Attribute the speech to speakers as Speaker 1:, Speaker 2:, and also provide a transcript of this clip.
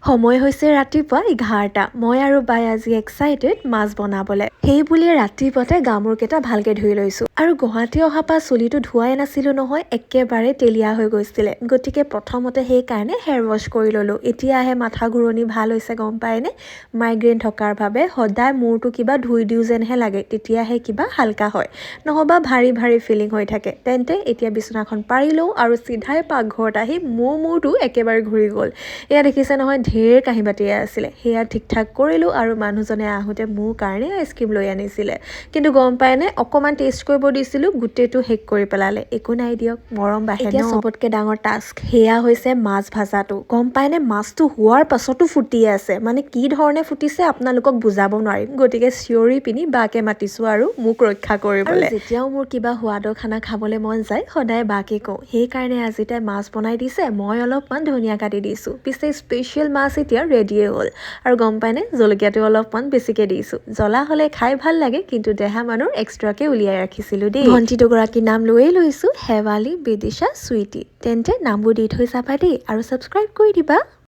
Speaker 1: সময় হৈছে ৰাতিপুৱা 11টা। মই আৰু বাই আজি এক্সাইটেড মাছ বনাবলৈ। সেই বুলিয়ে ৰাতিপুৱাতে গামোৰকেইটা ভালকে ধুই লৈছো। আৰু গুৱাহাটী অহাৰ পৰা চুলিটো ধুৱাই নাছিলো নহয়, একেবাৰে তেলীয়া হৈ গৈছিলে। গতিকে প্ৰথমতে সেইকাৰণে হেয়াৰ ৱাছ কৰি ললো। এতিয়াহে মাথা ঘূৰণি ভাল হৈছে, গম পায়নে? মাইগ্ৰেইন থকাৰ বাবে সদায় মূৰটো কিবা ধুই দিও যেনহে লাগে, তেতিয়াহে কিবা হালকা হয়, নহবা ভাৰী ভাৰী ফিলিং হৈ থাকে। তেন্তে এতিয়া বিছনাখন পাৰি লওঁ আৰু চিধাই পাকঘৰত আহি মূৰটো একেবাৰে ঘূৰি গ'ল। এয়া দেখিছে নহয়, ঢেৰ কাঁহী বাতিয়ে আছিলে। সেয়া ঠিক ঠাক কৰিলোঁ আৰু মানুহজনে আহোঁতে মোৰ কাৰণে আইচক্ৰীম লৈ আনিছিলে। কিন্তু গম পায়নে, অকণমান টেষ্ট কৰিব দিছিলোঁ, গোটেইটো শেষ কৰি পেলালে। একো নাই দিয়ক, মৰম বাঢ়ে। এতিয়া চবতকৈ ডাঙৰ টাস্ক সেয়া হৈছে মাছ ভাজাটো। গম পায়নে, মাছটো হোৱাৰ পাছতো ফুটি আছে। মানে কি ধৰণে ফুটিছে আপোনালোকক বুজাব নোৱাৰিম। গতিকে চিঞৰি পিনি বাকে মাতিছোঁ আৰু মোক ৰক্ষা কৰিবলৈ। যেতিয়াও মোৰ কিবা সোৱাদৰ খানা খাবলৈ মন যায়, সদায় বাকে কওঁ। সেইকাৰণে আজি তাই মাছ বনাই দিছে, মই অলপমান ধনিয়া কাটি দিছোঁ। পিছে স্পেচিয়েল মাছ এতিয়া ৰেডিয়ে হ'ল। আৰু গম পায়নে, জলকীয়াটো অলপমান বেছিকৈ দিছোঁ। জ্বলা হ'লে খাই ভাল লাগে, কিন্তু দেহা মানুহ এক্সট্ৰাকৈ উলিয়াই ৰাখিছিলোঁ দেই। ভণ্টি দুগৰাকীৰ নাম লৈয়ে লৈছোঁ, শেৱালি, বিদিশা, চুইটি। তেন্তে নামবোৰ দি থৈ যাবা দেই, আৰু ছাবস্ক্ৰাইব কৰি দিবা।